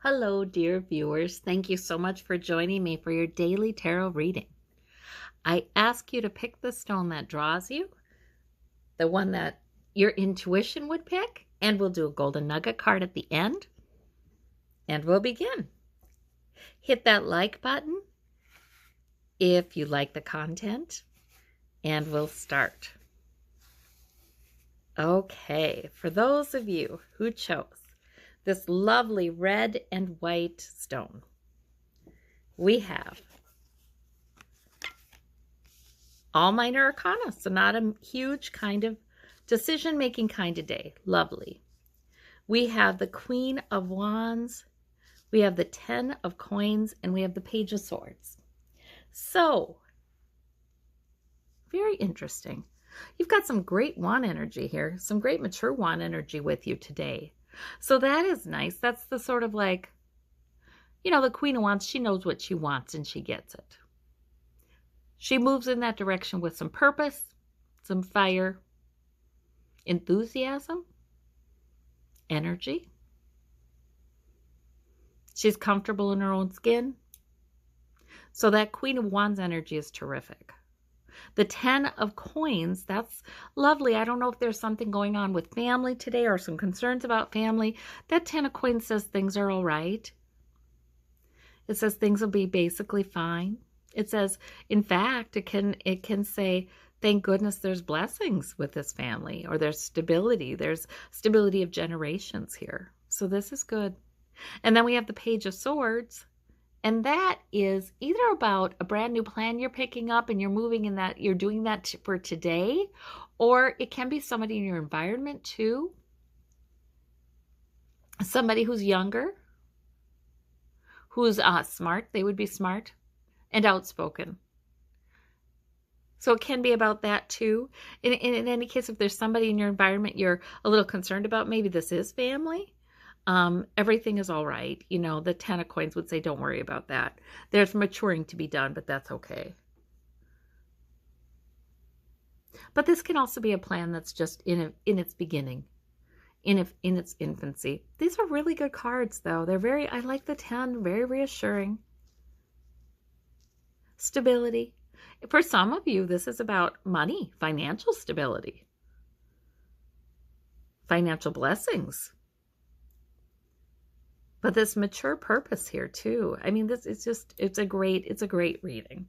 Hello, dear viewers. Thank you so much for joining me for your daily tarot reading. I ask you to pick the stone that draws you, the one that your intuition would pick, and we'll do a golden nugget card at the end, and we'll begin. Hit that like button if you like the content, and we'll start. Okay, for those of you who chose this lovely red and white stone, we have all minor arcana, so not a huge kind of decision-making kind of day. Lovely. We have the Queen of Wands, we have the 10 of Coins, and we have the Page of Swords. So, very interesting. You've got some great wand energy here, some great mature wand energy with you today. So that is nice. That's the sort of like, the Queen of Wands, she knows what she wants and she gets it. She moves in that direction with some purpose, some fire, enthusiasm, energy. She's comfortable in her own skin. So that Queen of Wands energy is terrific. The 10 of Coins, that's lovely. I don't know if there's something going on with family today or some concerns about family. That 10 of Coins says things are all right. It says things will be basically fine. It says, in fact, it can say, thank goodness there's blessings with this family, or there's stability. There's stability of generations here. So this is good. And then we have the Page of Swords. And that is either about a brand new plan you're picking up and you're moving in that, you're doing that for today, or it can be somebody in your environment too. Somebody who's younger, who's smart. They would be smart and outspoken. So it can be about that too. In any case, if there's somebody in your environment you're a little concerned about, maybe this is family. Everything is all right. The 10 of Coins would say, don't worry about that. There's maturing to be done, but that's okay. But this can also be a plan that's just in its beginning, in its infancy. These are really good cards, though. I like the 10, very reassuring. Stability. For some of you, this is about money, financial stability, financial blessings. But this mature purpose here too. I mean, it's a great reading.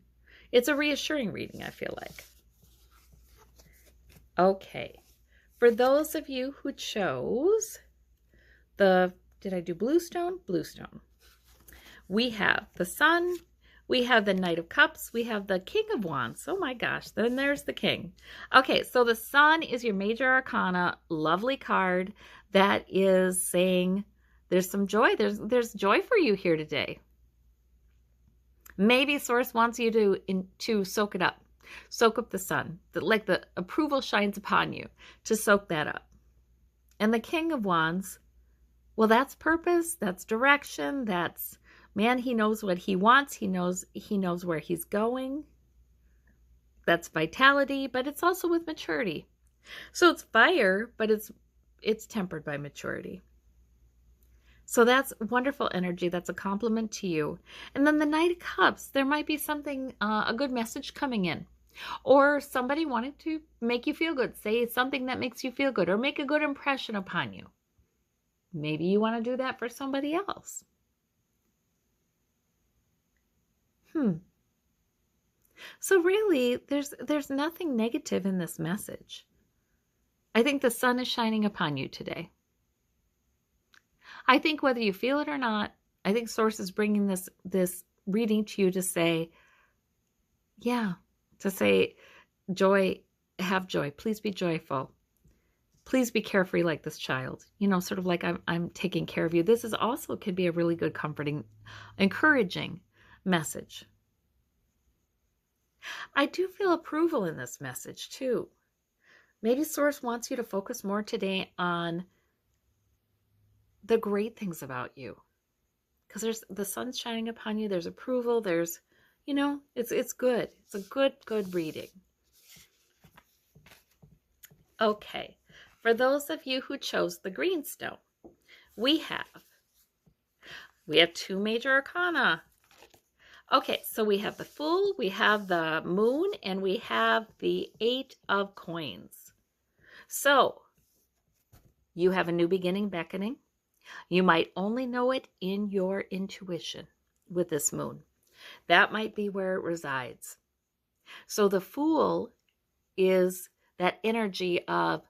It's a reassuring reading, I feel like. Okay. For those of you who chose did I do Bluestone? Bluestone. We have the Sun, we have the Knight of Cups, we have the King of Wands. Oh my gosh, then there's the King. Okay, so the Sun is your major arcana, lovely card that is saying, there's some joy. There's joy for you here today. Maybe Source wants you to soak it up. Soak up the sun. Like the approval shines upon you to soak that up. And the King of Wands, well, that's purpose. That's direction. That's, man, he knows what he wants. He knows where he's going. That's vitality, but it's also with maturity. So it's fire, but it's tempered by maturity. So that's wonderful energy. That's a compliment to you. And then the Knight of Cups, there might be something, a good message coming in. Or somebody wanting to make you feel good. Say something that makes you feel good or make a good impression upon you. Maybe you want to do that for somebody else. So really, there's nothing negative in this message. I think the sun is shining upon you today. I think whether you feel it or not, I think Source is bringing this reading to you to say, joy, have joy. Please be joyful. Please be carefree like this child. Sort of like I'm taking care of you. This is also could be a really good, comforting, encouraging message. I do feel approval in this message too. Maybe Source wants you to focus more today on the great things about you, because there's the sun's shining upon you. There's approval. There's, it's good. It's a good reading. Okay, for those of you who chose the green stone, we have We have 2 major arcana. Okay, so we have the Fool, we have the Moon, and we have the 8 of Coins. So, you have a new beginning beckoning. You might only know it in your intuition with this Moon. That might be where it resides. So the Fool is that energy of,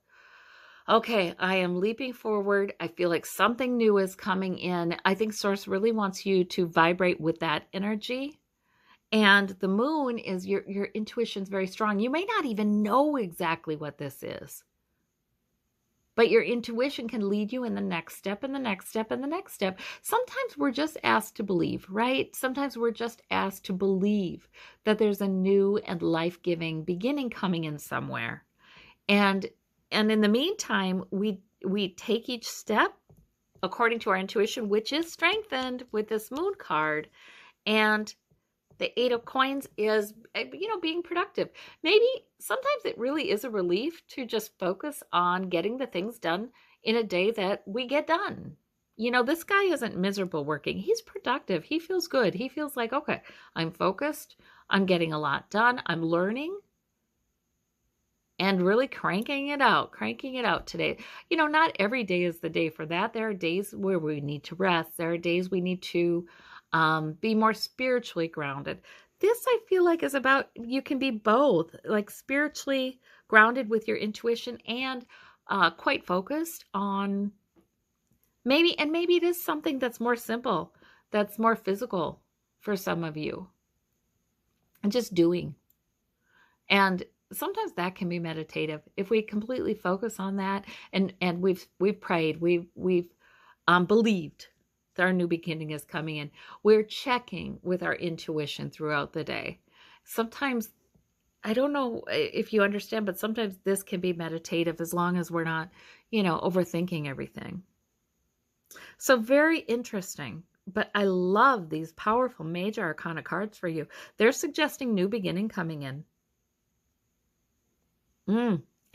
okay, I am leaping forward. I feel like something new is coming in. I think Source really wants you to vibrate with that energy. And the Moon is your intuition's very strong. You may not even know exactly what this is, but your intuition can lead you in the next step and the next step and the next step. Sometimes we're just asked to believe, right? Sometimes we're just asked to believe that there's a new and life-giving beginning coming in somewhere. And in the meantime, we take each step according to our intuition, which is strengthened with this Moon card. And the 8 of Coins is, being productive. Maybe sometimes it really is a relief to just focus on getting the things done in a day that we get done. This guy isn't miserable working. He's productive. He feels good. He feels like, okay, I'm focused. I'm getting a lot done. I'm learning and really cranking it out today. Not every day is the day for that. There are days where we need to rest. There are days we need to be more spiritually grounded. This, I feel like, is about, you can be both, like spiritually grounded with your intuition and quite focused on maybe it is something that's more simple, that's more physical for some of you, and just doing. And sometimes that can be meditative if we completely focus on that, and we've prayed, we've believed that our new beginning is coming in. We're checking with our intuition throughout the day. Sometimes, I don't know if you understand, but sometimes this can be meditative as long as we're not, overthinking everything. So very interesting. But I love these powerful major arcana cards for you. They're suggesting new beginning coming in.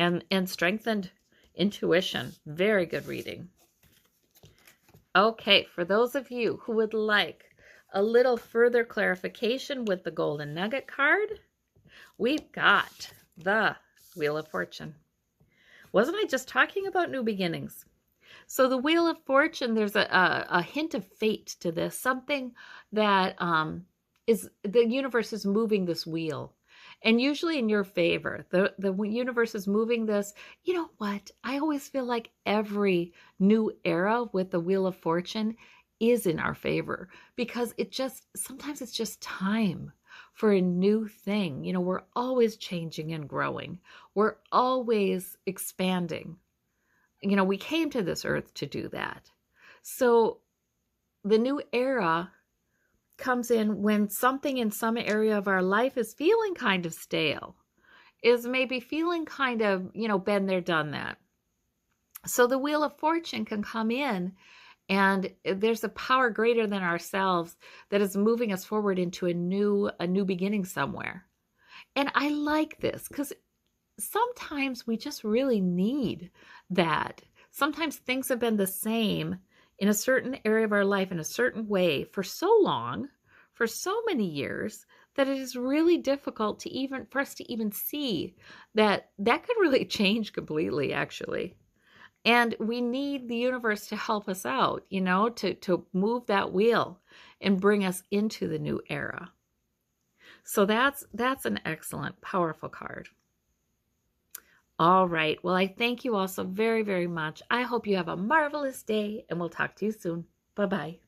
And strengthened intuition. Very good reading. Okay, for those of you who would like a little further clarification with the Golden Nugget card, we've got the Wheel of Fortune. Wasn't I just talking about new beginnings? So the Wheel of Fortune, there's a hint of fate to this, something that is, the universe is moving this wheel. And usually in your favor. The universe is moving this. You know what? I always feel like every new era with the Wheel of Fortune is in our favor, because sometimes it's just time for a new thing. We're always changing and growing. We're always expanding. We came to this earth to do that. So the new era comes in when something in some area of our life is feeling kind of stale, is maybe feeling kind of, been there, done that. So the Wheel of Fortune can come in, and there's a power greater than ourselves that is moving us forward into a new beginning somewhere. And I like this because sometimes we just really need that. Sometimes things have been the same in a certain area of our life in a certain way for so long, for so many years, that it is really difficult for us to even see that could really change completely, actually. And we need the universe to help us out, to move that wheel and bring us into the new era. So that's an excellent, powerful card. All right. Well, I thank you all so very, very much. I hope you have a marvelous day, and we'll talk to you soon. Bye-bye.